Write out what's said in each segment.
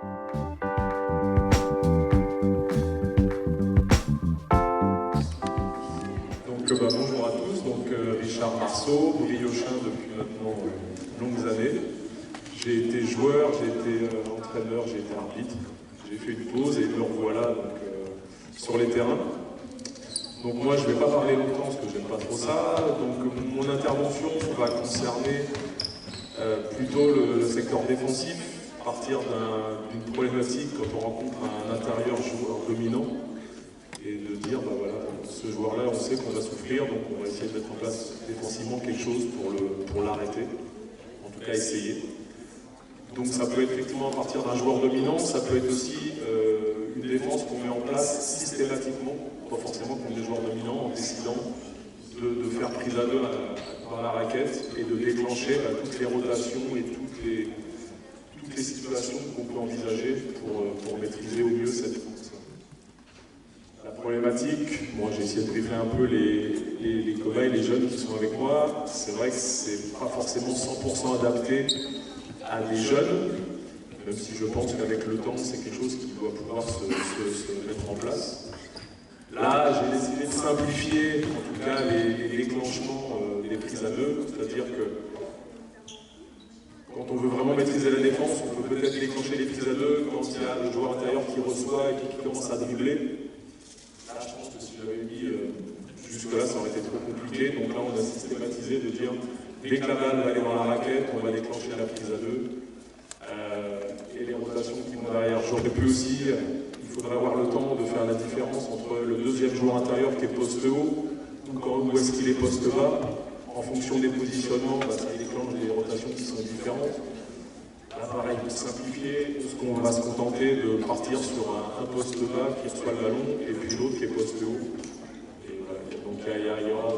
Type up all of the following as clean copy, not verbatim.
Bonjour à tous, Richard Marceau, Briochin depuis maintenant longues années. J'ai été joueur, j'ai été entraîneur, j'ai été arbitre. J'ai fait une pause et me revoilà sur les terrains. Donc moi je ne vais pas parler longtemps parce que j'aime pas trop ça. Donc mon intervention va concerner plutôt le secteur défensif, partir d'une problématique quand on rencontre un intérieur joueur dominant et de dire voilà, ce joueur-là on sait qu'on va souffrir, donc on va essayer de mettre en place défensivement quelque chose pour l'arrêter, en tout cas essayer. Donc ça peut être effectivement à partir d'un joueur dominant, ça peut être aussi une défense qu'on met en place systématiquement, pas forcément contre des joueurs dominants, en décidant de faire prise à deux dans la raquette et de déclencher toutes les rotations et toutes les situations qu'on peut envisager pour maîtriser au mieux cette défense. La problématique, moi j'ai essayé de briefer un peu les cobayes, les jeunes qui sont avec moi, c'est vrai que c'est pas forcément 100% adapté à des jeunes, même si je pense qu'avec le temps c'est quelque chose qui doit pouvoir se mettre en place. Là, j'ai décidé de simplifier, en tout cas, les déclenchements des prises à deux, c'est-à-dire que quand on veut vraiment maîtriser la défense, on peut peut-être déclencher les prises à deux quand il y a le joueur intérieur qui reçoit et qui commence à dribbler. Là, je pense que si j'avais mis jusque-là, ça aurait été trop compliqué. Donc là, on a systématisé de dire, dès que la balle va aller dans la raquette, on va déclencher la prise à deux. Et les rotations qui vont derrière. J'aurais pu aussi... Il faudrait avoir le temps de faire la différence entre le deuxième joueur intérieur qui est poste haut ou est-ce qu'il est poste bas. En fonction des positionnements, ça déclenche des rotations qui sont différentes. Là, pareil, pour simplifier, on va se contenter de partir sur un poste bas qui reçoit le ballon et puis l'autre qui est poste haut. Et voilà. Donc il y aura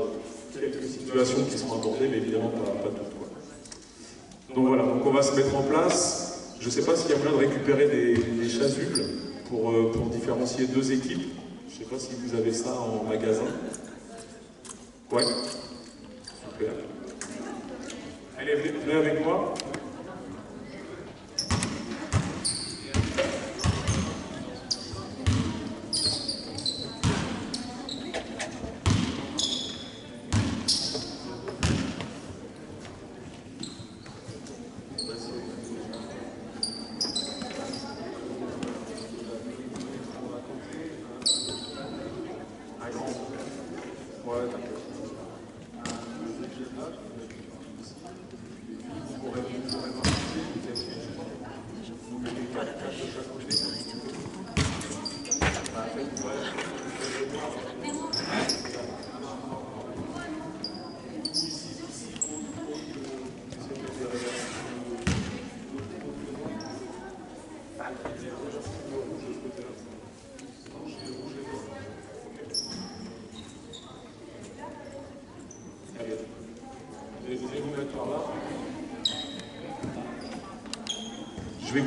quelques situations qui seront abordées, mais évidemment pas toutes. Donc voilà, donc on va se mettre en place. Je ne sais pas s'il y a moyen de récupérer des chasubles pour différencier deux équipes. Je ne sais pas si vous avez ça en magasin. Ouais. Super. Allez, venez avec moi.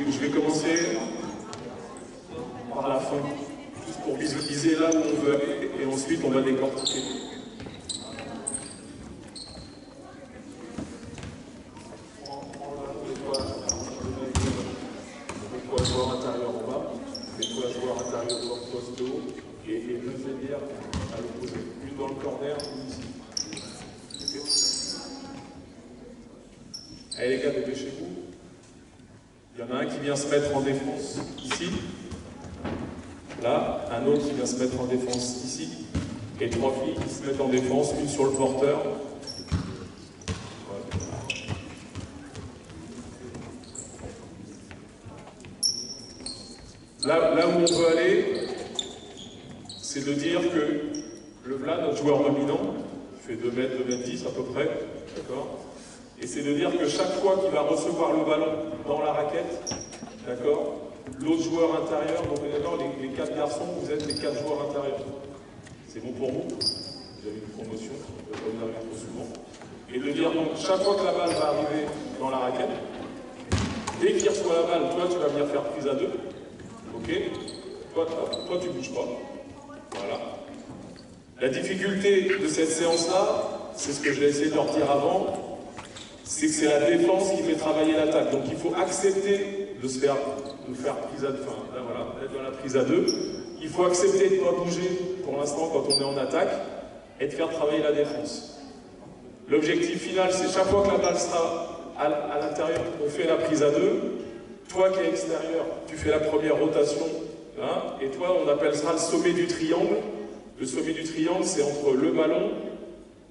Je vais commencer par la fin, juste pour visualiser là où on veut aller, et ensuite on va décortiquer. Les trois joueurs intérieurs en bas, les trois joueurs intérieurs au poste haut, et deux ailières à l'opposé. Une dans le corner, une ici. Okay. Allez les gars, dépêchez-vous. Il y en a un qui vient se mettre en défense ici, là, un autre qui vient se mettre en défense ici, et trois filles qui se mettent en défense, une sur le porteur. Voilà. Là où on veut aller, c'est de dire que là, notre joueur dominant, il fait 2 mètres, 2 mètres 10 à peu près, d'accord ? Et c'est de dire que chaque fois qu'il va recevoir le ballon dans la raquette, d'accord, l'autre joueur intérieur, donc d'accord, les 4 garçons, vous êtes les 4 joueurs intérieurs. C'est bon pour vous? Vous avez une promotion, vous ne pouvez pas trop souvent. Et de dire donc, chaque fois que la balle va arriver dans la raquette, dès qu'il reçoit la balle, toi tu vas venir faire prise à deux. Ok? Toi tu bouges pas. Voilà. La difficulté de cette séance-là, c'est ce que j'ai essayé de leur dire avant, c'est que c'est la défense qui fait travailler l'attaque. Donc il faut accepter de se faire de faire prise à deux, enfin là voilà, d'être dans la prise à deux. Il faut accepter de ne pas bouger pour l'instant quand on est en attaque et de faire travailler la défense. L'objectif final, c'est chaque fois que la balle sera à l'intérieur, on fait la prise à deux. Toi qui es extérieur, tu fais la première rotation, hein, et toi on appellera le sommet du triangle. Le sommet du triangle, c'est entre le ballon,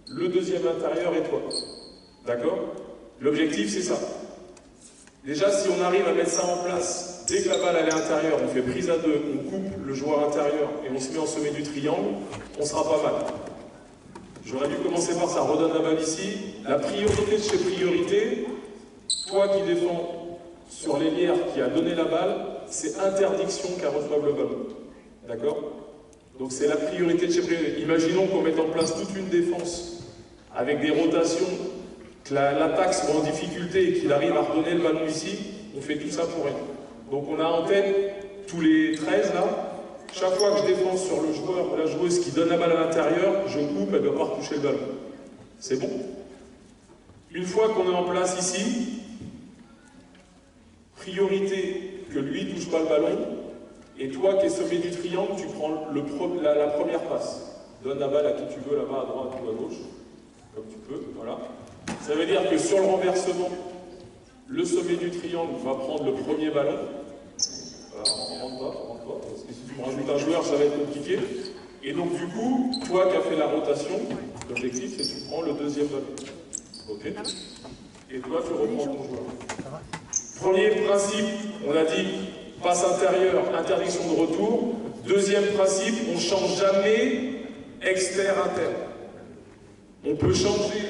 le deuxième intérieur et toi. D'accord? L'objectif, c'est ça. Déjà, si on arrive à mettre ça en place, dès que la balle elle est intérieure, on fait prise à deux, on coupe le joueur intérieur et on se met en sommet du triangle, on sera pas mal. J'aurais dû commencer par ça. Redonne la balle ici. La priorité de chez priorité, toi qui défends sur l'ailière qui a donné la balle, c'est interdiction qu'elle reçoive le ballon. D'accord? Donc c'est la priorité de chez priorité. Imaginons qu'on mette en place toute une défense avec des rotations, que l'attaque soit en difficulté et qu'il arrive à redonner le ballon ici, on fait tout ça pour rien. Donc on a en tête tous les 13 là. Chaque fois que je défends sur le joueur ou la joueuse qui donne la balle à l'intérieur, je coupe, elle ne doit pas retoucher le ballon. C'est bon? Une fois qu'on est en place ici, priorité que lui ne touche pas le ballon, et toi qui es sommet du triangle, tu prends la première passe. Donne la balle à qui tu veux, là-bas, à droite ou à gauche, comme tu peux, voilà. Ça veut dire que sur le renversement, le sommet du triangle va prendre le premier ballon. Voilà, rentre pas, parce que si tu me rajoutes un joueur, ça va être compliqué. Et donc du coup, toi qui as fait la rotation, l'objectif c'est que tu prends le deuxième ballon. Ok? Et toi tu reprends ton joueur. Premier principe, on a dit passe intérieure, interdiction de retour. Deuxième principe, on ne change jamais exter-inter. On peut changer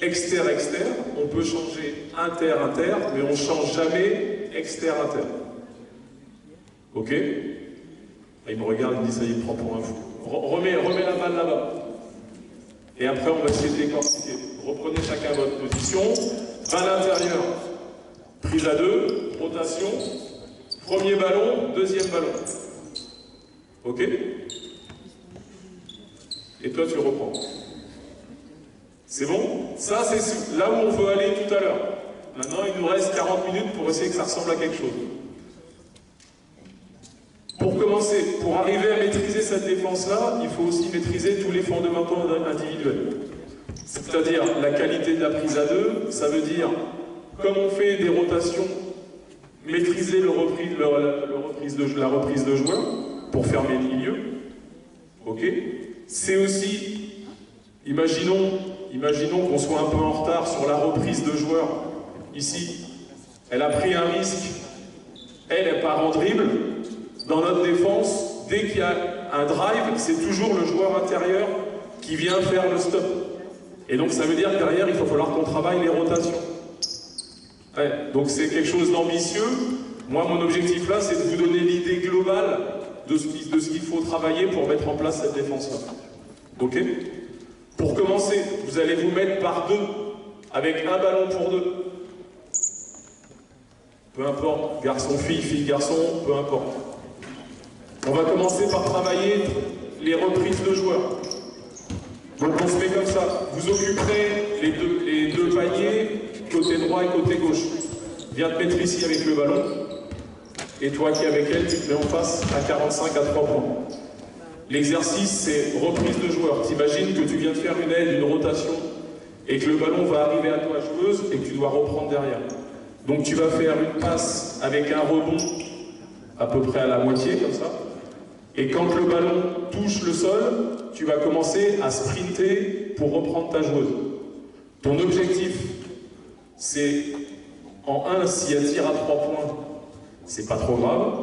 exter-exter, on peut changer inter-inter, mais on ne change jamais exter-inter. Ok? Il me regarde, il me dit ça, il me prend pour un fou. Remets la balle là-bas. Et après, on va essayer de décortiquer. Reprenez chacun votre position. Balle intérieure. Prise à deux. Rotation. Premier ballon, deuxième ballon. Ok? Et toi, tu reprends. C'est bon? Ça, c'est là où on veut aller tout à l'heure. Maintenant, il nous reste 40 minutes pour essayer que ça ressemble à quelque chose. Pour commencer, pour arriver à maîtriser cette défense-là, il faut aussi maîtriser tous les fondamentaux individuels. C'est-à-dire la qualité de la prise à deux, ça veut dire, comme on fait des rotations, maîtriser la reprise de joueur pour fermer le milieu. Ok? C'est aussi, imaginons qu'on soit un peu en retard sur la reprise de joueur. Ici, elle a pris un risque, elle part en dribble. Dans notre défense, dès qu'il y a un drive, c'est toujours le joueur intérieur qui vient faire le stop. Et donc ça veut dire que derrière, il va falloir qu'on travaille les rotations. Ouais, donc c'est quelque chose d'ambitieux. Moi, mon objectif là, c'est de vous donner l'idée globale de ce qu'il faut travailler pour mettre en place cette défense-là. Ok? Pour commencer, vous allez vous mettre par deux, avec un ballon pour deux. Peu importe, garçon-fille, fille-garçon, peu importe. On va commencer par travailler les reprises de joueurs. Donc on se met comme ça. Vous occuperez les deux paniers, côté droit et côté gauche. Viens te mettre ici avec le ballon. Et toi qui es avec elle, tu te mets en face à 45 à 3 points. L'exercice, c'est reprise de joueurs. T'imagines que tu viens de faire une aide, une rotation, et que le ballon va arriver à toi joueuse et que tu dois reprendre derrière. Donc tu vas faire une passe avec un rebond à peu près à la moitié, comme ça. Et quand le ballon touche le sol, tu vas commencer à sprinter pour reprendre ta joueuse. Ton objectif, c'est en 1, si elle tire à 3 points, c'est pas trop grave.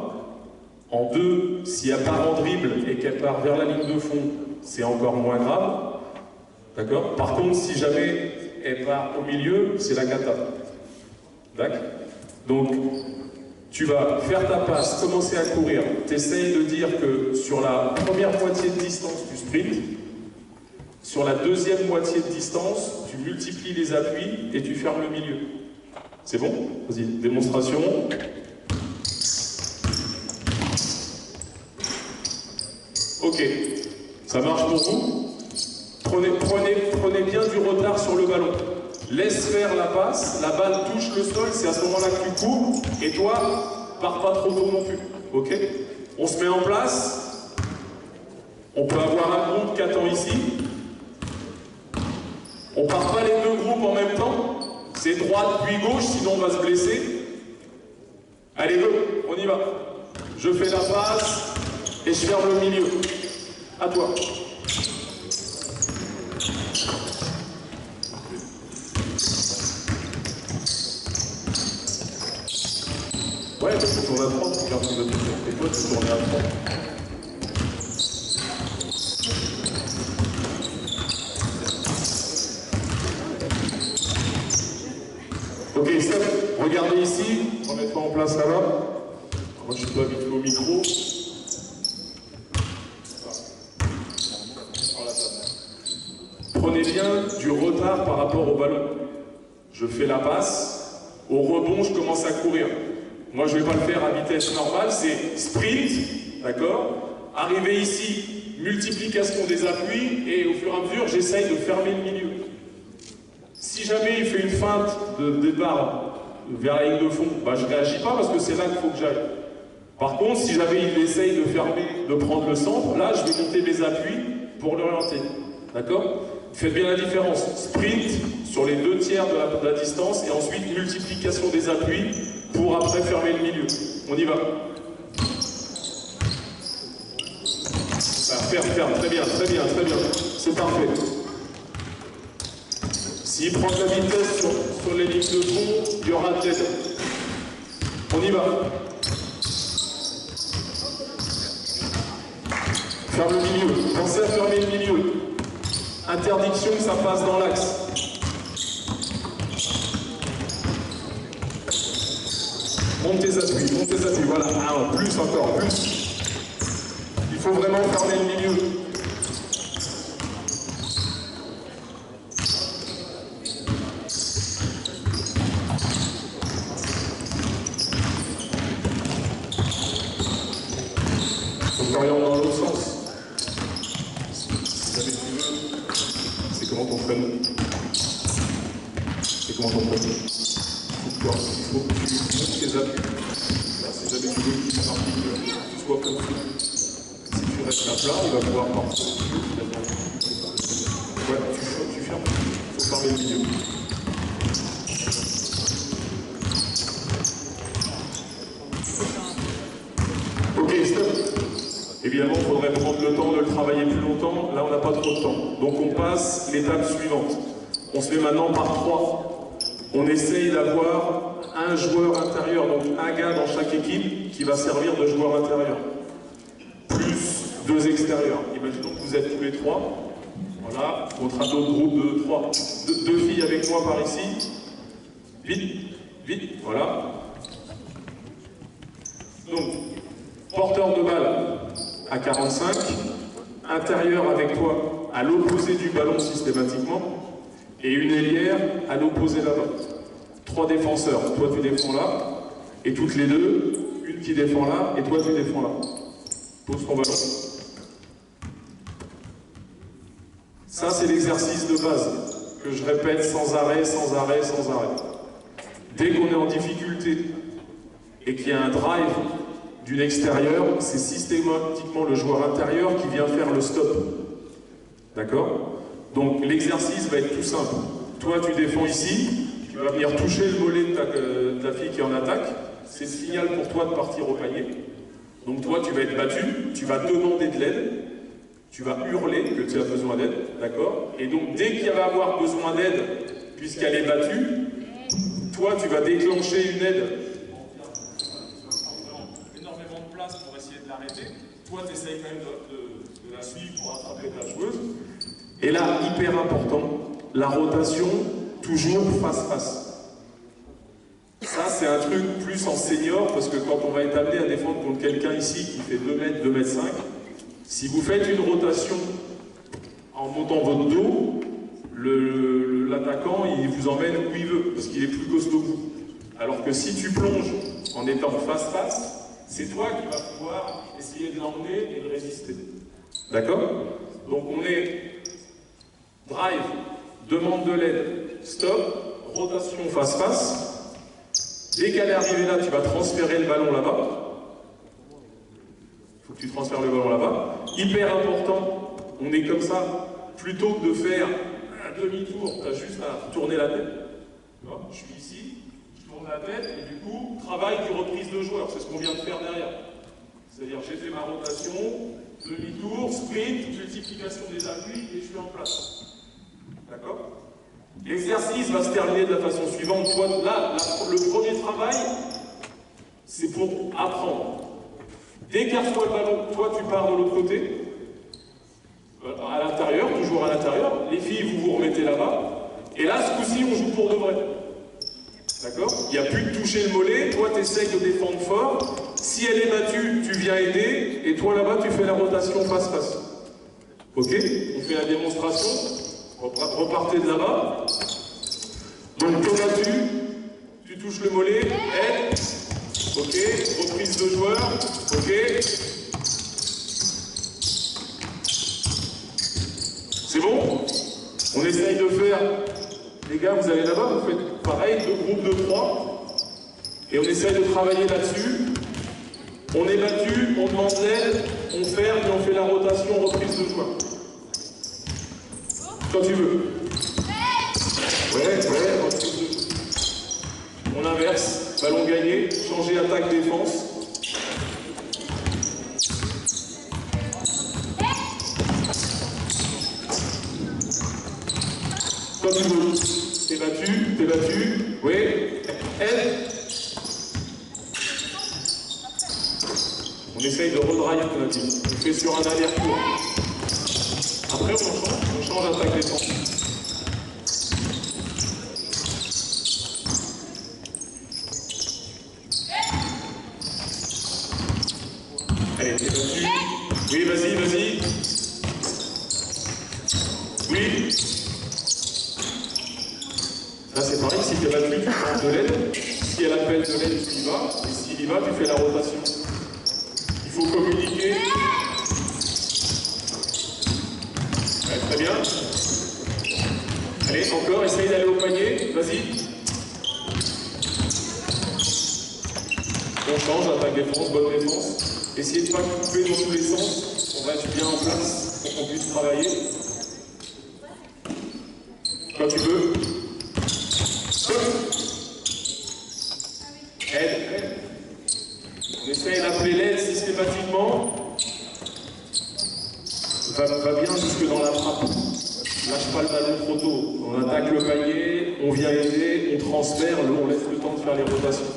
En 2, si elle part en dribble et qu'elle part vers la ligne de fond, c'est encore moins grave. D'accord? Par contre, si jamais elle part au milieu, c'est la cata. D'accord? Donc, tu vas faire ta passe, commencer à courir. Tu essayes de dire que sur la première moitié de distance, tu sprintes. Sur la deuxième moitié de distance, tu multiplies les appuis et tu fermes le milieu. C'est bon? Vas-y, démonstration. Ok, ça marche pour vous? Prenez bien du retard sur le ballon. Laisse faire la passe, la balle touche le sol, c'est à ce moment-là que tu cours, et toi, pars pas trop tôt non plus. Ok? On se met en place. On peut avoir un groupe qui attend ici. On part pas les deux groupes en même temps. C'est droite puis gauche, sinon on va se blesser. Allez, go, on y va. Je fais la passe et je ferme le milieu. À toi. Ouais, parce que tu tournes à 30, regarde si et toi tu tournes à 30. Ok, stop. Regardez ici, remettez en place là-bas. Moi je suis pas habitué au micro. Prenez bien du retard par rapport au ballon. Je fais la passe, au rebond je commence à courir. Moi je ne vais pas le faire à vitesse normale, c'est sprint, d'accord? Arriver ici, multiplication des appuis, et au fur et à mesure j'essaye de fermer le milieu. Si jamais il fait une feinte de départ vers la ligne de fond, bah, je ne réagis pas parce que c'est là qu'il faut que j'aille. Par contre, si jamais il essaye de fermer, de prendre le centre, là je vais monter mes appuis pour l'orienter. D'accord? Faites bien la différence. Sprint sur les 2 tiers de la distance et ensuite multiplication des appuis pour après fermer le milieu. On y va. Ferme, très bien, très bien, très bien. C'est parfait. S'il prend de la vitesse sur les lignes de fond, il y aura de l'aide. On y va. Ferme le milieu. Pensez à fermer le milieu. Interdiction que ça passe dans l'axe. Monte tes appuis, voilà. Ah, plus encore, plus. Il faut vraiment fermer le milieu. Faut t'orienter dans l'autre sens. C'est comment ton prénom? C'est comment ton prénom? Il faut que tu montes tes appuis. Si jamais tu veux qu'il soit comme ça. Si tu restes à plat, il va pouvoir partir. Ouais, tu fermes. Il faut fermer le milieu. Ok, stop. Évidemment, il faudrait prendre le temps de le travailler plus longtemps. Là, on n'a pas trop de temps. Donc, on passe l'étape suivante. On se fait maintenant par 3. On essaye d'avoir un joueur intérieur, donc un gars dans chaque équipe qui va servir de joueur intérieur. Plus 2 extérieurs. Imaginons que vous êtes tous les 3. Voilà, contre un autre groupe de 3. 2 filles avec moi par ici. Vite, vite, voilà. Donc, porteur de balle à 45, intérieur avec toi à l'opposé du ballon systématiquement, et une ailière à l'opposé là-bas. 3 défenseurs, toi tu défends là, et toutes les 2, une qui défend là, et toi tu défends là. Pose ton ballon. Ça c'est l'exercice de base, que je répète sans arrêt, sans arrêt, sans arrêt. Dès qu'on est en difficulté, et qu'il y a un drive d'une extérieure, c'est systématiquement le joueur intérieur qui vient faire le stop. D'accord? Donc l'exercice va être tout simple. Toi tu défends ici, tu vas venir toucher le mollet de ta fille qui est en attaque, c'est le signal pour toi de partir au panier. Donc toi tu vas être battu, tu vas demander de l'aide, tu vas hurler que tu as besoin d'aide, d'accord? Et donc dès qu'il va avoir besoin d'aide, puisqu'elle est battue, toi tu vas déclencher une aide. Pour essayer de l'arrêter. Toi, tu essayes quand même de la suivre pour attraper ta joueuse. Et là, hyper important, la rotation, toujours face-face. Ça, c'est un truc plus en senior, parce que quand on va être amené à défendre contre quelqu'un ici qui fait 2 mètres, 2 mètres 5, si vous faites une rotation en montant votre dos, l'attaquant, il vous emmène où il veut, parce qu'il est plus costaud que vous. Alors que si tu plonges en étant face-face, c'est toi qui vas pouvoir essayer de l'emmener et de résister. D'accord? Donc on est drive, demande de l'aide, stop, rotation face-face. Dès qu'elle est arrivée là, tu vas transférer le ballon là-bas. Il faut que tu transfères le ballon là-bas. Hyper important, on est comme ça. Plutôt que de faire un demi-tour, tu as juste à tourner la tête. Je suis ici, je tourne la tête, et du coup, travail du reprise de joueur. C'est ce qu'on vient de faire derrière. C'est-à-dire, j'ai fait ma rotation, demi-tour, sprint, multiplication des appuis, et je suis en place. D'accord? L'exercice va se terminer de la façon suivante. Toi, là, le premier travail, c'est pour apprendre. Dès qu'elle reçoit le ballon, toi, tu pars de l'autre côté, à l'intérieur, toujours à l'intérieur. Les filles, vous vous remettez là-bas. Et là, ce coup-ci, on joue pour de vrai. D'accord? Il n'y a plus de toucher le mollet. Toi, tu essayes de défendre fort. Si elle est battue, tu viens aider. Et toi, là-bas, tu fais la rotation face-face. Ok? On fait la démonstration. Repartez de là-bas. Donc, toi battu, tu touches le mollet. Aide. Ok? Reprise de joueur. Ok? C'est bon? On essaye de faire, les gars, vous allez là-bas, vous faites pareil, 2 groupes de 3, et on essaye de travailler là-dessus. On est battu, on demande l'aide, on ferme et on fait la rotation, reprise de joueur. Quand tu veux. Ouais, reprise de joueur. On inverse, ballon gagné, changer attaque-défense. Quand tu veux. T'es battu, oui. Aide. On essaye de redrailler ton avis. On fait sur un aller-retour. Après, on change attaque défense. Allez, t'es battu. Oui, vas-y. Oui. Là, c'est pareil, si tu es battu, tu prends de l'aide. Si elle appelle de l'aide, tu y vas. Et s'il y va, tu fais la rotation. Il faut communiquer. Ouais, très bien. Allez, encore, essaye d'aller au panier. Vas-y. On change, attaque-défense, bonne défense. Essayez de ne pas couper dans tous les sens. On reste bien en place pour qu'on puisse travailler. Quand tu veux. Aide. On essaye d'appeler l'aide systématiquement. Va bien jusque dans la frappe. Lâche pas le ballon trop tôt. On attaque le panier, on vient aider, on transfère, on laisse le temps de faire les rotations.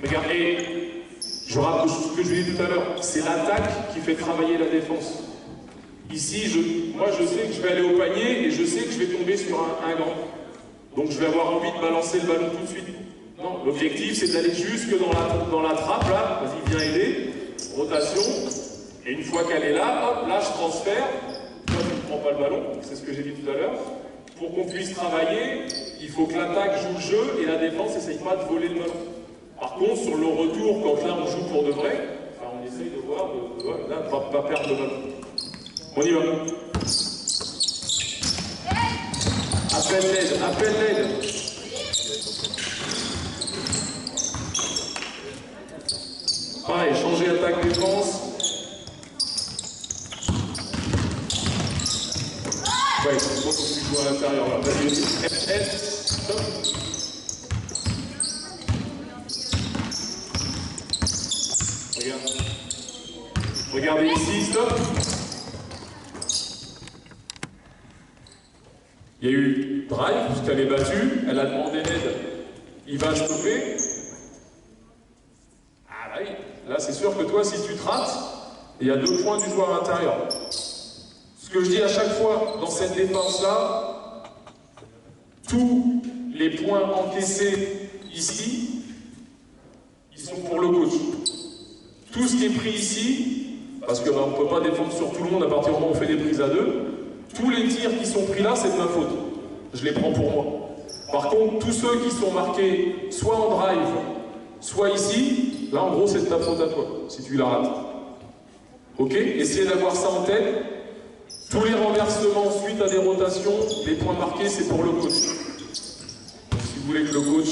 Regardez, je rappelle ce que je vous ai dit tout à l'heure, c'est l'attaque qui fait travailler la défense. Ici, moi je sais que je vais aller au panier et je sais que je vais tomber sur un grand. Donc je vais avoir envie de balancer le ballon tout de suite. Non, l'objectif c'est d'aller jusque dans la trappe, là, vas-y, viens aider, rotation, et une fois qu'elle est là, hop, là je transfère, toi tu ne prends pas le ballon, c'est ce que j'ai dit tout à l'heure. Pour qu'on puisse travailler, il faut que l'attaque joue le jeu et la défense n'essaye pas de voler le ballon. Par contre, sur le retour, quand là on joue pour de vrai, enfin, on essaye de voir, là, on ne va pas perdre le ballon. On y va. Appelle l'aide. Pareil, changer attaque-défense. Ouais, c'est bon, faut que tu joues à l'intérieur là. Vas-y, stop. Regardez ici, stop. Il y a eu drive, puisqu'elle est battue, elle a demandé l'aide, il va stopper. Ah bah oui, là c'est sûr que toi, si tu te rates, il y a 2 points du joueur intérieur. Ce que je dis à chaque fois dans cette défense-là, tous les points encaissés ici, ils sont pour le coach. Tout ce qui est pris ici, parce qu'on ne peut pas défendre sur tout le monde à partir du moment où on fait des prises à 2, tous les tirs qui sont pris là, c'est de ma faute. Je les prends pour moi. Par contre, tous ceux qui sont marqués soit en drive, soit ici, là en gros c'est de ta faute à toi, si tu la rates. Ok? Essayez d'avoir ça en tête. Tous les renversements suite à des rotations, les points marqués, c'est pour le coach. Donc, si vous voulez que le coach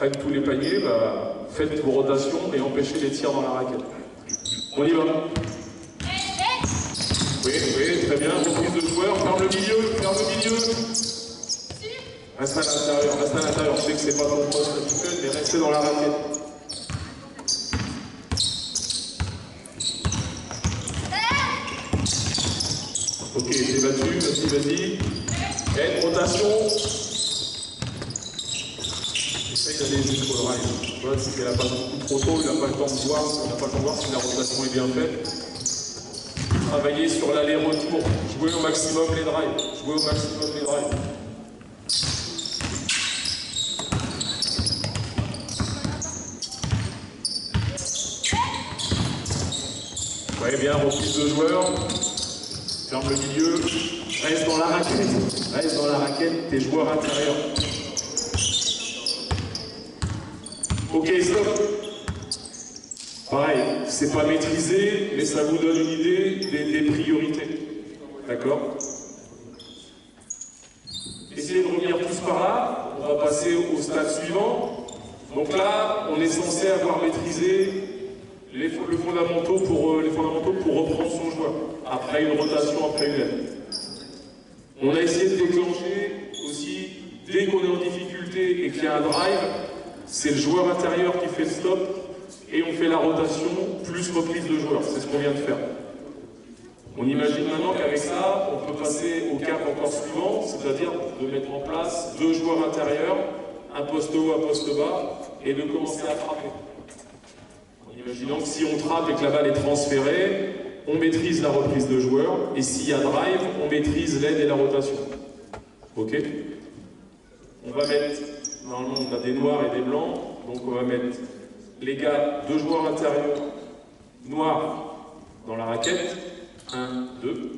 prennent tous les paniers, bah, faites vos rotations et empêchez les tirs dans la raquette. On y va. Oui, oui, très bien. Reprise de joueur, ferme le milieu, ferme le milieu. Reste à l'intérieur, reste à l'intérieur. Je sais que c'est pas ton poste habituel, mais restez dans la raquette. Ok, t'es battu, vas-y, vas-y. Et rotation. Essaye d'aller jusqu'au drive. Voilà, si elle a pas beaucoup trop tôt, il n'a pas le temps de voir, on n'a pas le temps de voir si la rotation est bien faite. Travailler sur l'aller-retour, jouer au maximum les drives. Jouer au maximum les drives. Ouais, bien, reprise de joueur. Ferme le milieu. Reste dans la raquette. Reste dans la raquette, tes joueurs intérieurs. Ok, stop. Pareil, c'est pas maîtrisé, mais ça vous donne une idée des priorités. D'accord? Essayez de revenir tous par là. On va passer au stade suivant. Donc là, on est censé avoir maîtrisé les fondamentaux pour reprendre son joueur. Après une rotation, après une aide. On a essayé de déclencher aussi, dès qu'on est en difficulté et qu'il y a un drive, c'est le joueur intérieur qui fait le stop et on fait la rotation plus reprise de joueur. C'est ce qu'on vient de faire. On imagine maintenant qu'avec ça, on peut passer au cap encore suivant, c'est-à-dire de mettre en place deux joueurs intérieurs, un poste haut, un poste bas, et de commencer à frapper. En imaginant que si on frappe et que la balle est transférée, on maîtrise la reprise de joueur, et s'il y a drive, on maîtrise l'aide et la rotation. Ok? On va mettre, normalement on a des noirs et des blancs, donc on va mettre les gars, deux joueurs intérieurs, noirs dans la raquette, 1, 2,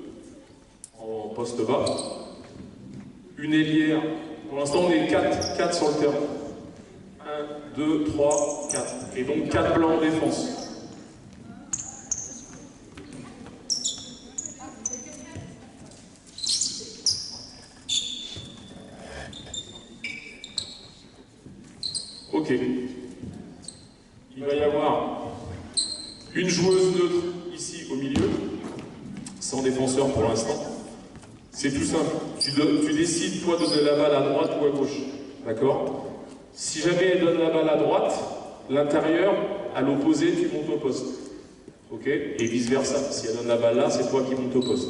en poste bas, une ailière, pour l'instant on est 4 sur le terrain. 1, 2, 3, 4. Et donc 4 blancs en défense. Ok. Il va y avoir une joueuse neutre ici au milieu, sans défenseur pour l'instant. C'est tout simple. Tu décides, toi, de donner la balle à droite ou à gauche. D'accord? Si jamais elle donne la balle à droite, l'intérieur, à l'opposé, tu montes au poste. Ok? Et vice-versa. Si elle donne la balle là, c'est toi qui montes au poste.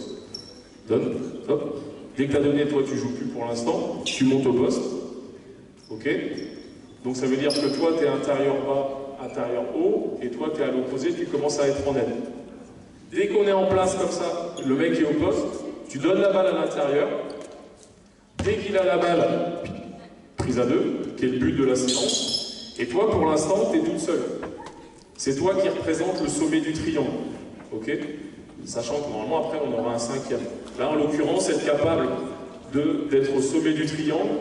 Donne. Hop. Dès que tu as donné, toi, tu joues plus pour l'instant, tu montes au poste. Ok? Donc ça veut dire que toi, tu es intérieur bas, intérieur haut, et toi, tu es à l'opposé, tu commences à être en aide. Dès qu'on est en place comme ça, le mec est au poste, tu donnes la balle à l'intérieur. Dès qu'il a la balle, prise à deux, qui est le but de la séance, et toi, pour l'instant, tu es toute seule. C'est toi qui représente le sommet du triangle. Ok? Sachant que normalement, après, on aura un cinquième. Là, en l'occurrence, être capable d'être au sommet du triangle,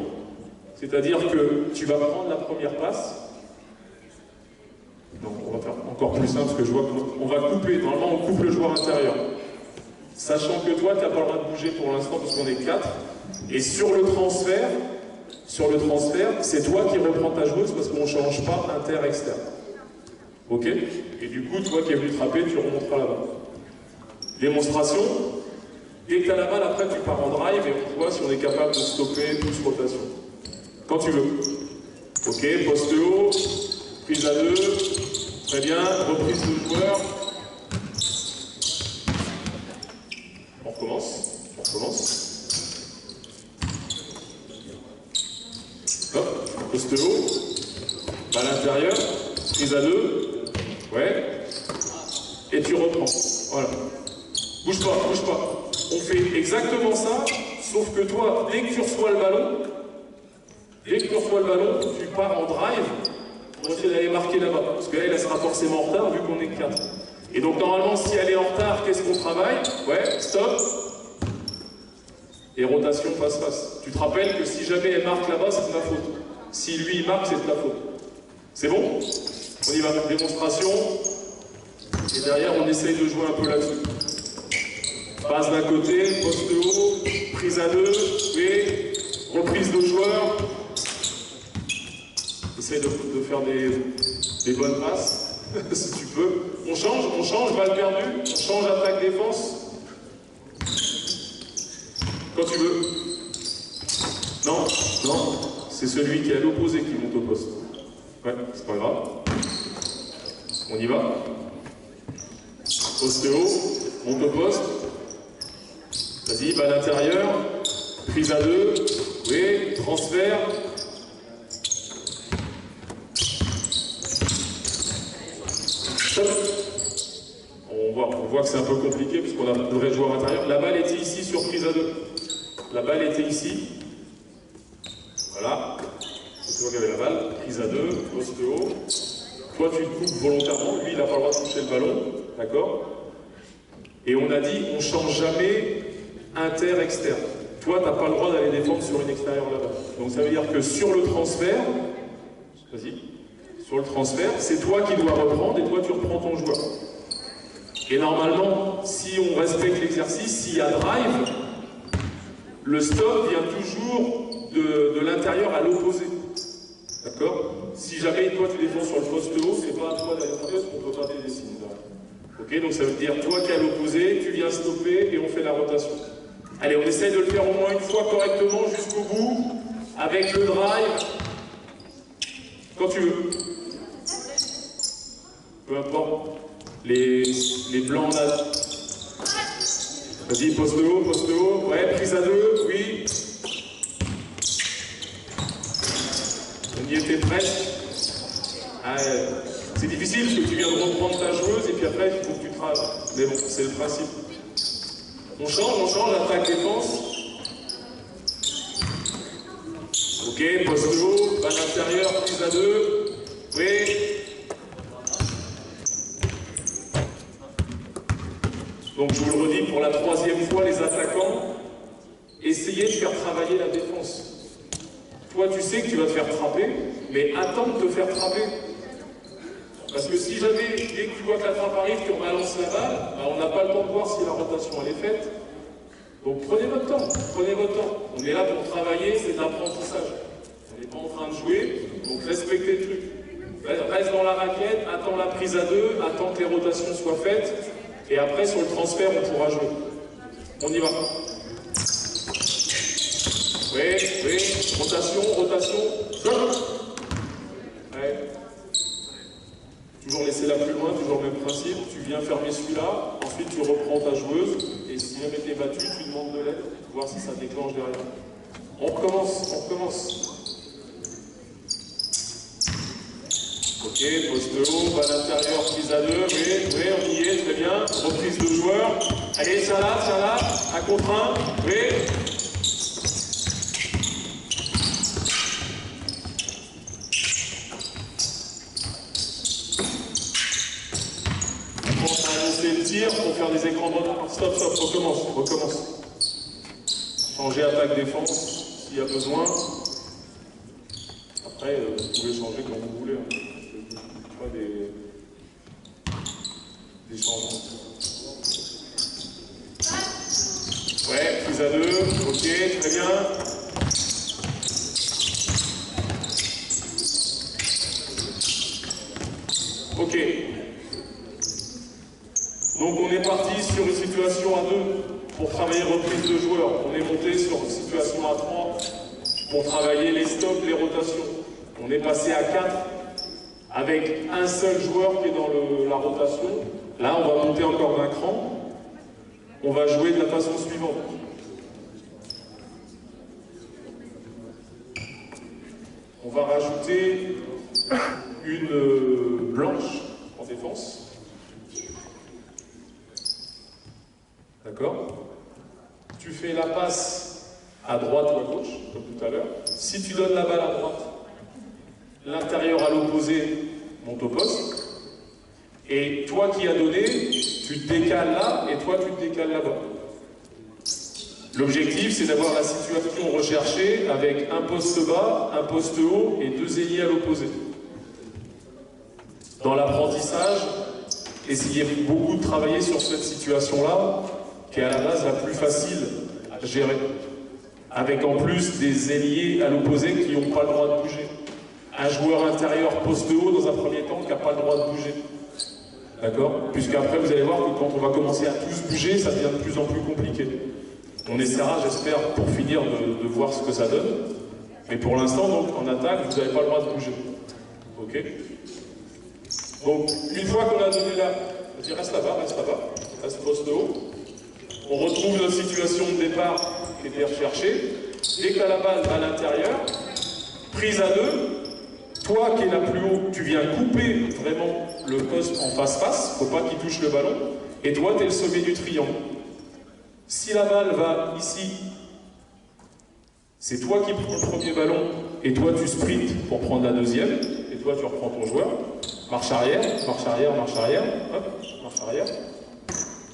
c'est-à-dire que tu vas prendre la première passe. Donc on va faire encore plus simple parce que je vois qu'on va couper. Normalement on coupe le joueur intérieur. Sachant que toi tu n'as pas le droit de bouger pour l'instant parce qu'on est 4. Et sur le transfert, c'est toi qui reprends ta joueuse parce qu'on ne change pas inter-externe. Ok? Et du coup, toi qui es venu frapper, tu remonteras là-bas. Démonstration. Dès que tu as la balle, après tu pars en drive et on voit si on est capable de stopper 12 rotations. Quand tu veux. Ok, poste haut, prise à 2, très bien, reprise de joueur. On recommence. Hop, poste haut, balle à l'intérieur, prise à 2, ouais, et tu reprends. Voilà. Bouge pas. On fait exactement ça, sauf que toi, dès que tu reçois le ballon, tu pars en drive pour essayer d'aller marquer là-bas. Parce que là, elle sera forcément en retard vu qu'on est que 4. Et donc, normalement, si elle est en retard, qu'est-ce qu'on travaille? Ouais, stop. Et rotation face-face. Tu te rappelles que si jamais elle marque là-bas, c'est de ma faute. Si lui, il marque, c'est de ta faute. C'est bon? On y va. Démonstration. Et derrière, on essaye de jouer un peu là-dessus. Passe d'un côté, poste haut, prise à 2, et reprise de joueur. Essaye de faire des bonnes passes, si tu peux. On change, balle perdue, on change attaque-défense. Quand tu veux. Non, c'est celui qui est à l'opposé qui monte au poste. Ouais, c'est pas grave. On y va. Poste haut, monte au poste. Vas-y, balle intérieure. Prise à 2. Oui, transfert. Stop. On voit que c'est un peu compliqué parce qu'on a de vrais joueurs intérieurs. La balle était ici sur prise à 2. La balle était ici. Voilà. C'est toi qui avais la balle. Prise à 2, poste haut. Toi, tu te coupes volontairement. Lui, il n'a pas le droit de toucher le ballon. D'accord? Et on a dit, on ne change jamais inter-externe. Toi, tu n'as pas le droit d'aller défendre sur une extérieure là-bas. Donc ça veut dire que sur le transfert, vas-y, sur le transfert, c'est toi qui dois reprendre et toi, tu reprends ton joueur. Et normalement, si on respecte l'exercice, s'il y a drive, le stop vient toujours de l'intérieur à l'opposé. D'accord? Si jamais toi tu défends sur le poste haut, c'est pas à toi d'aller frapper parce qu'on ne peut pas t'aider sinon. Ok? Donc ça veut dire toi qui es à l'opposé, tu viens stopper et on fait la rotation. Allez, on essaye de le faire au moins une fois correctement jusqu'au bout, avec le drive, quand tu veux. Peu importe. Les blancs là. Vas-y, poste haut, ouais, prise à 2, oui. On y était presque. Ah, c'est difficile parce que tu viens de reprendre ta joueuse et puis après il faut que tu travailles. Mais bon, c'est le principe. On change, attaque-défense. Ok, poste haut, balle intérieure, prise à 2. Oui. Donc je vous le redis pour la 3e fois, les attaquants, essayez de faire travailler la défense. Toi, tu sais que tu vas te faire frapper, mais attends de te faire frapper. Parce que si jamais, dès que tu vois que la frappe arrive, tu rebalances la balle, bah, on n'a pas le temps de voir si la rotation elle est faite. Donc prenez votre temps, On est là pour travailler, c'est de l'apprentissage. On n'est pas en train de jouer, donc respectez le truc. Reste dans la raquette, attends la prise à 2, attends que les rotations soient faites, et après sur le transfert, on pourra jouer. On y va. Oui, rotation. Ouais. Toujours laisser la plus loin, toujours le même principe. Tu viens fermer celui-là, ensuite tu reprends ta joueuse, et si jamais t'es battu, tu demandes de l'aide, pour voir si ça déclenche derrière. On recommence. Ok, poste haut, balle intérieure, prise à 2, oui, on y est, très bien. Reprise de joueur. Allez, tiens là, à contre 1, oui. Le tir pour faire des écrans de... Stop, recommence. Changer attaque-défense s'il y a besoin. Après, vous pouvez changer comme vous voulez. Pas des changements. Ouais, prise à 2. Ok, très bien. Ok. Donc on est parti sur une situation à 2 pour travailler reprise de joueurs. On est monté sur une situation à 3 pour travailler les stops, les rotations. On est passé à 4 avec un seul joueur qui est dans la rotation. Là, on va monter encore d'un cran. On va jouer de la façon suivante. On va rajouter une blanche en défense. D'accord? Tu fais la passe à droite ou à gauche, comme tout à l'heure. Si tu donnes la balle à droite, l'intérieur à l'opposé monte au poste. Et toi qui as donné, tu te décales là et toi tu te décales là-bas. L'objectif, c'est d'avoir la situation recherchée avec un poste bas, un poste haut et 2 ailiers à l'opposé. Dans l'apprentissage, essayez beaucoup de travailler sur cette situation-là, qui est à la base la plus facile à gérer, avec en plus des ailiers à l'opposé qui n'ont pas le droit de bouger. un joueur intérieur poste haut dans un premier temps qui n'a pas le droit de bouger. D'accord? Puisqu'après, vous allez voir que quand on va commencer à tous bouger, ça devient de plus en plus compliqué. On essaiera, j'espère, pour finir, de voir ce que ça donne. Mais pour l'instant, donc, en attaque, vous n'avez pas le droit de bouger. Ok? Donc, une fois qu'on a donné là, vas-y, reste là-bas, reste poste haut. On retrouve notre situation de départ qui était recherchée. Dès que tu as la balle à l'intérieur, prise à deux, toi qui es là plus haut, tu viens couper vraiment le poste en face-face, faut pas qu'il touche le ballon, et toi tu es le sommet du triangle. Si la balle va ici, c'est toi qui prends le premier ballon, et toi tu sprints pour prendre la deuxième, et toi tu reprends ton joueur. Marche arrière, hop, marche arrière.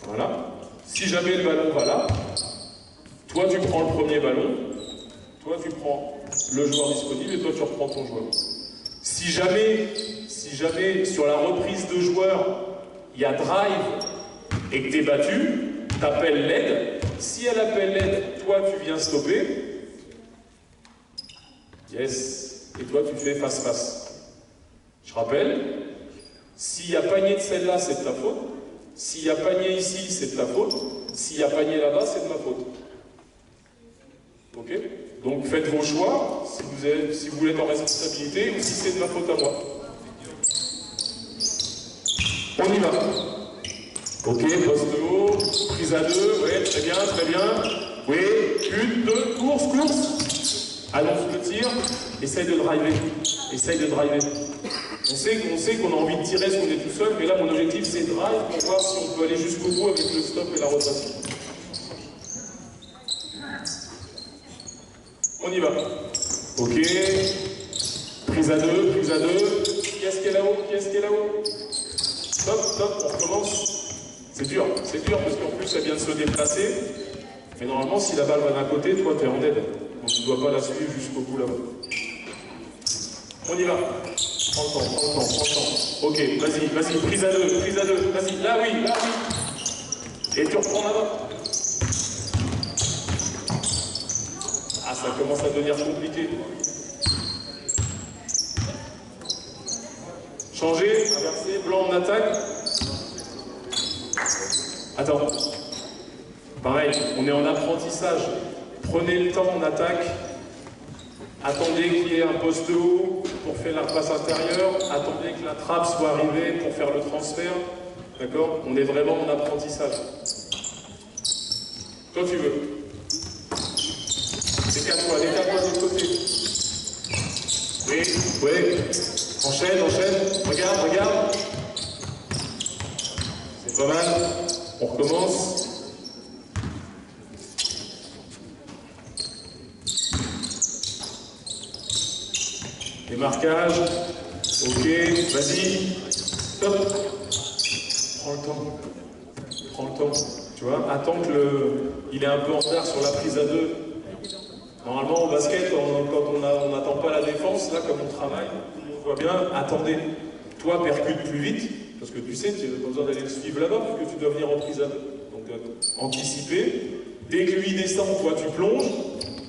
Voilà. Si jamais le ballon va là, toi tu prends le premier ballon, toi tu prends le joueur disponible et toi tu reprends ton joueur. Si jamais sur la reprise de joueur, il y a drive et que tu es battu, tu appelles l'aide. Si elle appelle l'aide, toi tu viens stopper. Yes. Et toi tu fais face-face. Je rappelle, s'il y a panier de celle-là, c'est de ta faute. S'il y a panier ici, c'est de ta faute. S'il y a panier là-bas, c'est de ma faute. Ok? Donc faites vos choix, si vous voulez être en responsabilité, ou si c'est de ma faute à moi. On y va. Ok, poste haut, prise à deux, ouais, très bien. Oui, une, deux, course. Allonge le tir, essaye de driver. On sait qu'on a envie de tirer parce qu'on est tout seul, mais là mon objectif c'est drive pour voir si on peut aller jusqu'au bout avec le stop et la rotation. On y va. Ok. Prise à deux. Qui est-ce qui est là-haut? Stop, on recommence. C'est dur parce qu'en plus elle vient de se déplacer. Mais normalement si la balle va d'un côté, toi tu es en aide. Donc tu ne dois pas la suivre jusqu'au bout là-bas. On y va. Prends le temps. Ok, vas-y, prise à deux. Vas-y, là oui. Et tu reprends là-bas. Ah, ça commence à devenir compliqué. Changer, inverser, blanc en attaque. Attends. Pareil, on est en apprentissage. Prenez le temps en attaque. Attendez qu'il y ait un poste haut pour faire la passe intérieure. Attendez que la trappe soit arrivée pour faire le transfert. D'accord? On est vraiment en apprentissage. Quand tu veux. Décale-toi de l'autre côté. Oui. Enchaîne. Regarde. C'est pas mal. On recommence. Démarquage. Ok, vas-y. Stop. Prends le temps. Tu vois, attends il est un peu en retard sur la prise à deux. Normalement, au basket, quand on n'attend pas la défense, là, comme on travaille, on voit bien, attendez. Toi, percute plus vite, parce que tu sais, tu n'as pas besoin d'aller le suivre là-bas, puisque tu dois venir en prise à deux. Donc, anticiper. Dès que lui descend, toi, tu plonges.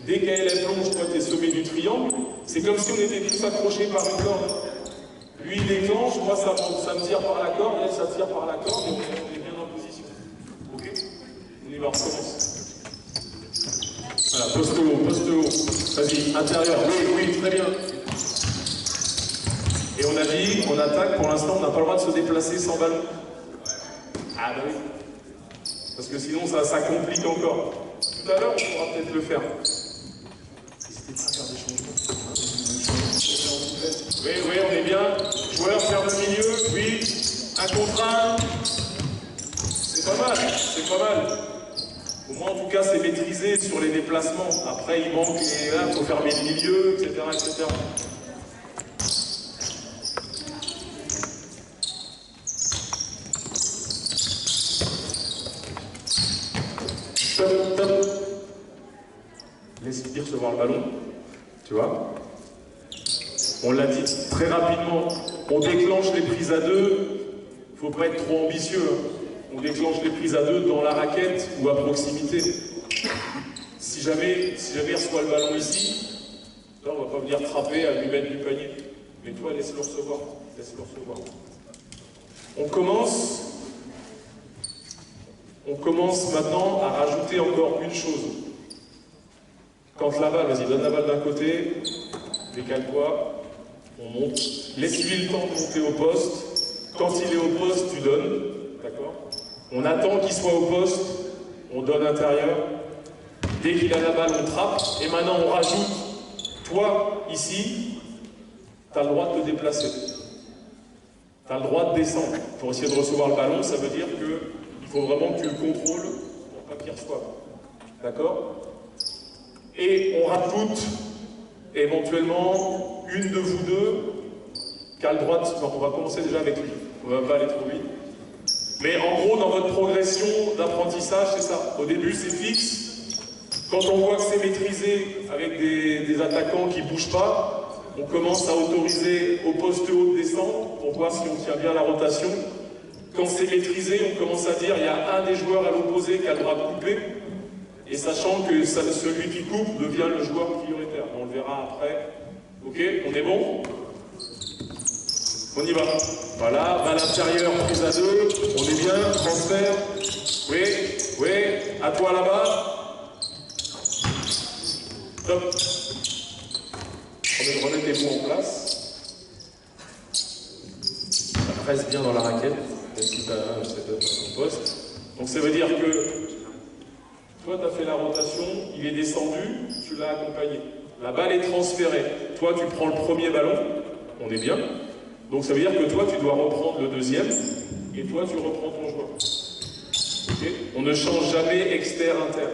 Dès qu'elle plonge, toi, tu es sommet du triangle. C'est comme si on était tous accrochés par une corde. Lui, il déclenche, moi, ça me tire par la corde, elle, ça tire par la corde, et on est bien en position. Ok? On y va, on recommence. Voilà, poste haut. Vas-y, intérieur. Oui, très bien. Et on a dit, on attaque, pour l'instant, on n'a pas le droit de se déplacer sans ballon. Ah bah oui. Parce que sinon, ça complique encore. Tout à l'heure, on pourra peut-être le faire. N'hésitez pas à faire des changements. Oui, on est bien. Joueur, faire le milieu. Oui. Un contre un. C'est pas mal. Au moins, en tout cas, c'est maîtrisé sur les déplacements. Après, il manque, et là, il faut fermer le milieu, etc. Stop. Laisse-lui recevoir le ballon. Tu vois? On l'a dit très rapidement. On déclenche les prises à deux. Il ne faut pas être trop ambitieux. On déclenche les prises à deux dans la raquette ou à proximité. Si jamais il reçoit le ballon ici, là on ne va pas venir frapper à lui mettre du panier. Mais toi, laisse-le recevoir. Laisse-le recevoir. On commence maintenant à rajouter encore une chose. Quand la balle, vas-y, donne la balle d'un côté, décale-toi, on monte. Laisse-lui le temps de monter au poste. Quand il est au poste, tu donnes. D'accord? On attend qu'il soit au poste, on donne intérieur. Dès qu'il a la balle, on trappe. Et maintenant, on rajoute. Toi, ici, tu as le droit de te déplacer. Tu as le droit de descendre. Pour essayer de recevoir le ballon, ça veut dire qu'il faut vraiment que tu le contrôles pour pas qu'il reçoive. D'accord? Et on rajoute éventuellement une de vous deux qui a le droit de... Non, on va commencer déjà avec lui. On va pas aller trop vite. Mais en gros, dans votre progression d'apprentissage, c'est ça. Au début, c'est fixe. Quand on voit que c'est maîtrisé avec des attaquants qui ne bougent pas, on commence à autoriser au poste haut de descendre pour voir si on tient bien la rotation. Quand c'est maîtrisé, on commence à dire il y a un des joueurs à l'opposé qui a le droit de couper. Et sachant que celui qui coupe devient le joueur prioritaire. On le verra après. Ok, on est bon? On y va. Voilà, balle intérieure, prise à deux. On est bien, transfert. Oui, oui, à toi là-bas. Top. Remets tes points en place. Ça presse bien dans la raquette, même si tu as un setup à ton poste. Donc ça veut dire que toi, tu as fait la rotation, il est descendu, tu l'as accompagné. La balle est transférée. Toi, tu prends le premier ballon, on est bien. Donc ça veut dire que toi, tu dois reprendre le deuxième, et toi, tu reprends ton joueur. Okay? On ne change jamais exter-inter.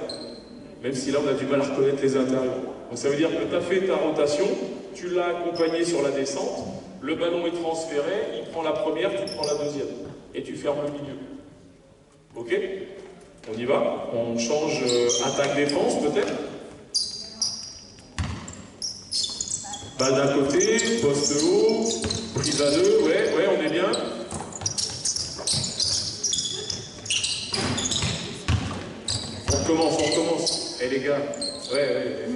Même si là, on a du mal à reconnaître les intérieurs. Donc ça veut dire que tu as fait ta rotation, tu l'as accompagné sur la descente, le ballon est transféré, il prend la première, tu prends la deuxième. Et tu fermes le milieu. Ok? On y va? On change attaque-défense peut-être? Balle d'un côté, poste haut, prise à deux, ouais, on est bien. On recommence. Eh les gars, ouais.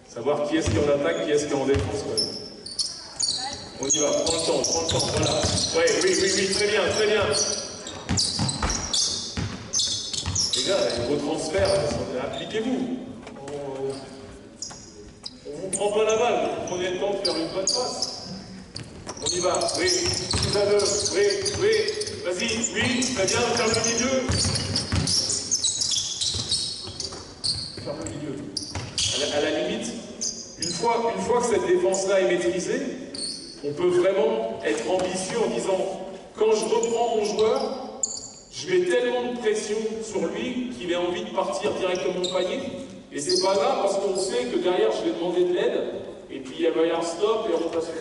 Savoir qui est-ce qui est en attaque, qui est-ce qui est en défense, ouais. On y va, prends le temps, voilà. Ouais, oui, très bien. Les gars, vos transferts, appliquez-vous. On ne prend pas la balle, vous prenez le temps de faire une bonne passe. On y va, oui, tout à l'heure, oui, vas-y, oui, très bien, ferme le milieu. Ferme le milieu. À la limite, une fois que cette défense-là est maîtrisée, on peut vraiment être ambitieux en disant, quand je reprends mon joueur, je mets tellement de pression sur lui qu'il ait envie de partir directement au panier. Et c'est pas grave parce qu'on sait que derrière je vais demander de l'aide et puis il va y avoir stop et rotation.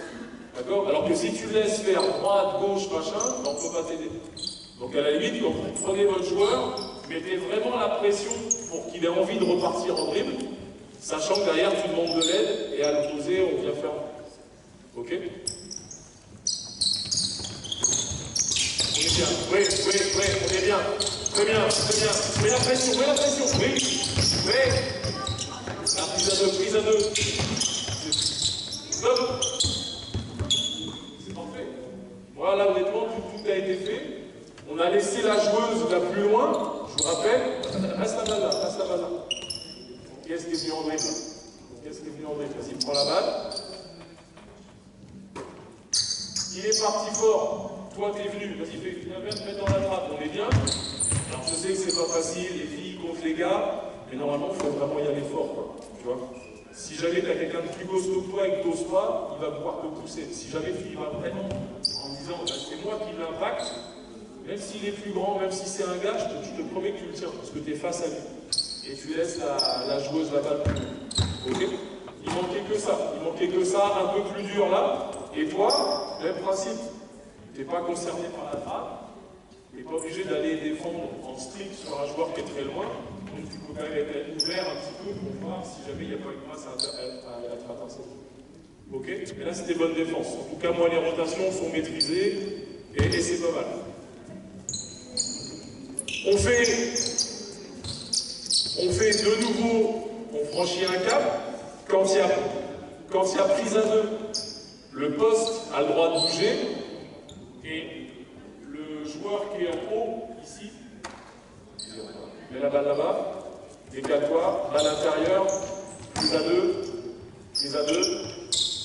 D'accord? Alors que si tu laisses faire droite, gauche, machin, ben on ne peut pas t'aider. Donc à la limite, quand vous prenez votre joueur, mettez vraiment la pression pour qu'il ait envie de repartir en dribble, sachant que derrière tu demandes de l'aide et à l'opposé on vient faire. Ok? On est bien. Oui, on est bien. Très bien. Mets la pression, oui. La prise à deux. Stop. C'est parfait. Voilà, honnêtement, tout a été fait. On a laissé la joueuse la plus loin. Je vous rappelle, reste la balle là. Qu'est-ce qui est venu en dribble là? Vas-y, prends la balle. Il est parti fort. Toi, t'es venu. Vas-y, viens te mettre dans la trappe. On est bien. Alors, je sais que c'est pas facile, les filles contre les gars, mais normalement, il faut vraiment y aller fort, quoi. Tu vois? Si jamais tu as quelqu'un de plus costaud que toi et que tu n'oses pas, il va pouvoir te pousser. Si jamais il va vraiment, en disant, c'est moi qui l'impacte, même s'il est plus grand, même si c'est un gars, je te promets que tu le tiens, parce que tu es face à lui. Et tu laisses la joueuse la balle plus loin. Ok? Il manquait que ça, un peu plus dur là. Et toi, même principe, tu n'es pas concerné par la trappe. Tu n'es pas obligé d'aller défendre en strict sur un joueur qui est très loin. Donc tu peux quand même être ouvert un petit peu pour voir si jamais il n'y a pas une masse à être interceptée. Ok? Et là c'était bonne défense. En tout cas, moi les rotations sont maîtrisées et c'est pas mal. On fait de nouveau, on franchit un cap. Quand il y a prise à deux, le poste a le droit de bouger, et le joueur qui est en haut, ici, met la balle là-bas, décale-toi, balle intérieure, prise à 2, prise à 2,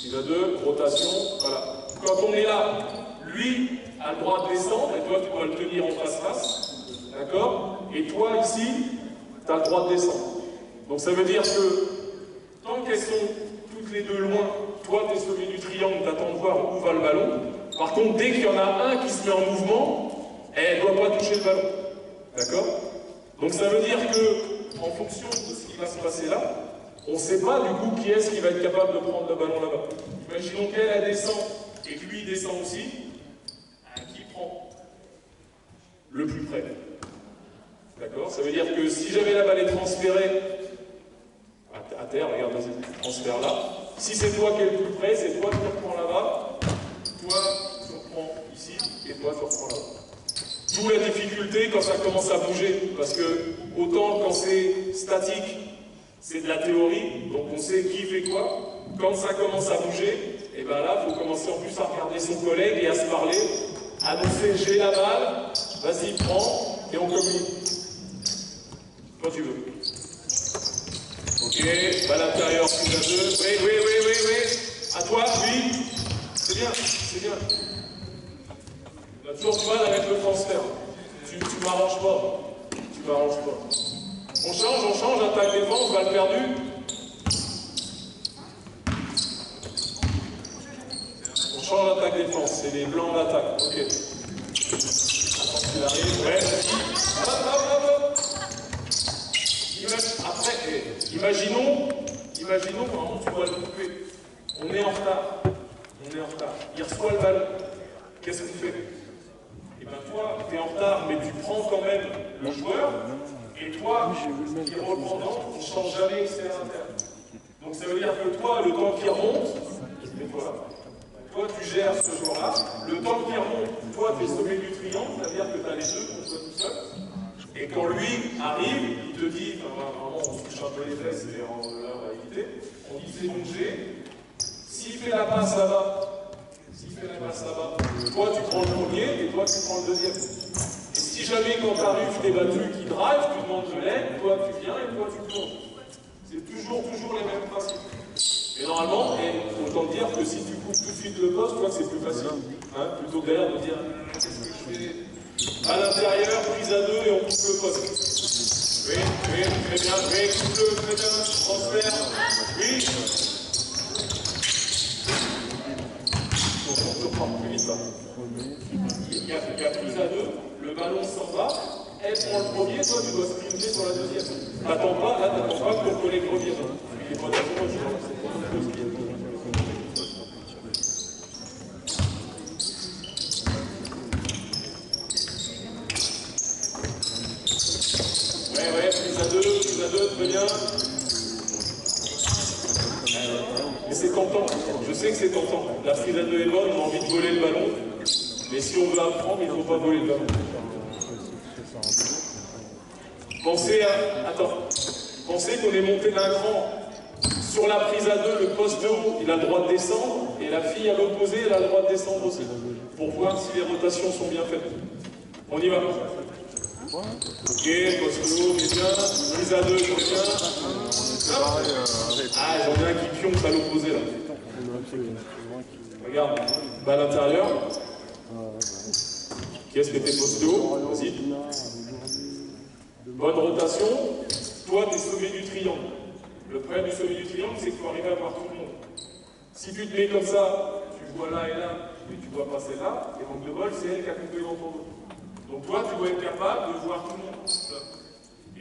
prise à 2, rotation, voilà. Quand on est là, lui a le droit de descendre, et toi tu dois le tenir en face-face, d'accord? Et toi ici, tu as le droit de descendre. Donc ça veut dire que, tant qu'elles sont toutes les deux loin, toi tu es sommet du triangle, tu attends de voir où va le ballon. Par contre, dès qu'il y en a un qui se met en mouvement, elle ne doit pas toucher le ballon. D'accord? Donc ça veut dire que, en fonction de ce qui va se passer là, on ne sait pas du coup qui est-ce qui va être capable de prendre le ballon là-bas. Imaginons qu'elle descend et que lui descend aussi, qui prend le plus près. D'accord? Ça veut dire que si jamais la balle est transférée à terre, regarde, vas-y, transfère là. Si c'est toi qui es le plus près, c'est toi qui reprends là-bas, toi tu reprends ici, et toi tu reprends là-bas. D'où la difficulté quand ça commence à bouger, parce que autant quand c'est statique, c'est de la théorie, donc on sait qui fait quoi. Quand ça commence à bouger, et bien là, il faut commencer en plus à regarder son collègue et à se parler, annoncer j'ai la balle, vas-y, prends, et on communique. Quand tu veux. Ok, balle intérieure, prise à 2. Oui. À toi, oui. C'est bien, c'est bien. On a toujours du mal avec le transfert. Tu m'arranges pas. Tu m'arranges pas. On change, attaque défense, balle perdue. On change attaque défense, c'est les blancs d'attaque. Ok. Attends qu'il arrive. Ouais, hop. Après, imaginons, vraiment, tu dois le couper. On est en retard. Il reçoit le ballon. Qu'est-ce qu'on fait? Et bien toi, tu es en retard, mais tu prends quand même le joueur, et toi, qui est reprendant, tu ne changes jamais externe-interne. Donc ça veut dire que toi, le temps qui remonte, toi tu gères ce joueur-là, le temps qui remonte, toi tu es sommet du triangle, c'est-à-dire que tu as les deux contre toi tout seul, et quand lui arrive, il te dit, vraiment on se touche un peu les fesses, et là on va éviter, on dit c'est bon G, s'il fait la passe là-bas, toi tu prends le premier et toi tu prends le deuxième. Et si jamais quand tu arrives, t'es battu, qui drive, tu demandes de l'aide, toi tu viens et toi tu plonges. C'est toujours les mêmes principes. Et normalement, autant te dire que si tu coupes tout de suite le poste, toi c'est plus facile. Hein, plutôt que derrière de dire qu'est-ce que je fais à l'intérieur, prise à 2 et on coupe le poste. Oui, très bien, coupe-le, très bien, transfert. Oui. Il y a prise à 2, le ballon s'en va, elle prend le premier, toi tu dois sprinter sur la deuxième. T'attends pas que ton collègue revienne. Il est pas d'accord, prise à 2, très bien. Mais c'est tentant, je sais que c'est tentant. La prise à 2 est bonne, on a envie de voler le ballon. Mais si on veut apprendre, il ne faut pas voler le ballon. Pensez qu'on est monté d'un cran. Sur la prise à 2, le poste de haut, il a le droit de descendre, et la fille à l'opposé, elle a le droit de descendre aussi. Pour voir si les rotations sont bien faites. On y va. Ok, poste de haut, bien. Prise à 2, je reviens. Ah, j'en ai un qui pionce à l'opposé là. Regarde, balle intérieure. Qui est-ce qui était posté haut? Vas-y. Bonne rotation. Toi, tu es sommet du triangle. Le problème du sommet du triangle, c'est qu'il faut arriver à voir tout le monde. Si tu te mets comme ça, tu vois là et là, et tu dois passer là, et donc le bol, c'est elle qui a coupé dans ton dos. Donc toi, tu dois être capable de voir tout le monde.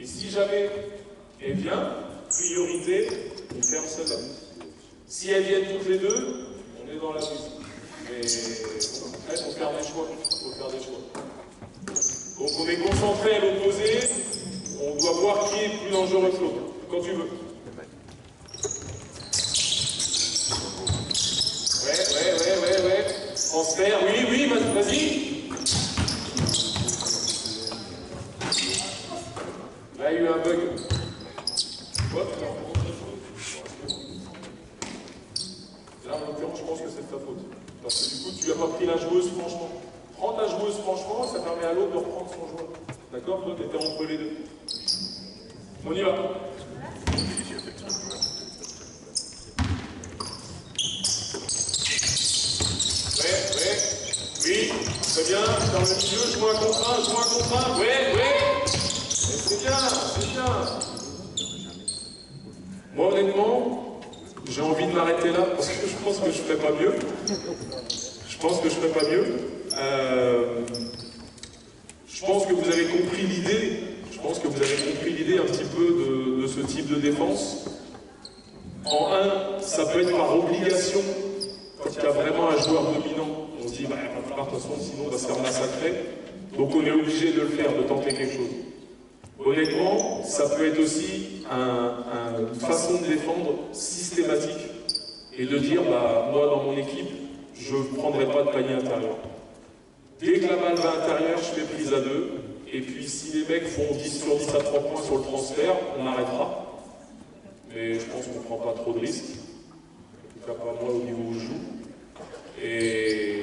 Et si jamais elle vient, priorité, on ferme celle-là. Si elles viennent toutes les deux, on est dans la musique. Mais bon, après, il faut faire des choix. Donc on est concentré à l'opposé, on doit voir qui est plus dangereux que l'autre. Quand tu veux. Ouais. Transfert, oui, vas-y. Là, il y a eu un bug. Là, en l'occurrence, je pense que c'est de ta faute. à l'autre de reprendre son joueur. D'accord? Toi, tu étais entre les deux. On y va. Oui, très bien, dans le milieu, joue un contre un, ouais. C'est bien, c'est bien. Moi, honnêtement, j'ai envie de m'arrêter là, parce que je pense que je ferais pas mieux. Je pense que vous avez compris l'idée. Je pense que vous avez compris l'idée un petit peu de ce type de défense. En 1, ça peut être par obligation, quand il y a vraiment un joueur dominant. On se dit, bah, il va falloir, de toute façon, sinon on va se faire massacrer. Donc on est obligé de le faire, de tenter quelque chose. Honnêtement, ça peut être aussi une façon de défendre systématique et de dire, bah, moi dans mon équipe, je ne prendrai pas de panier intérieur. Dès que la balle va intérieur, je fais prise à 2. Et puis si les mecs font 10 sur 10 à 3 points sur le transfert, on arrêtera. Mais je pense qu'on ne prend pas trop de risques. En tout cas pas moi au niveau où je joue. Et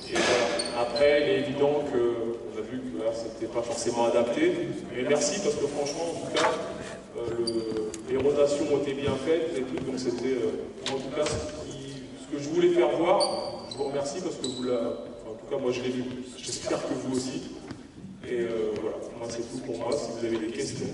voilà. Après, il est évident qu'on a vu que là, c'était pas forcément adapté. Mais merci parce que franchement, en tout cas, les rotations ont été bien faites et tout. Donc c'était, en tout cas, ce que je voulais faire voir. Je vous remercie parce que vous l'avez. En tout cas, moi je l'ai vu. J'espère que vous aussi. Et voilà, moi c'est tout pour moi. Si vous avez des questions.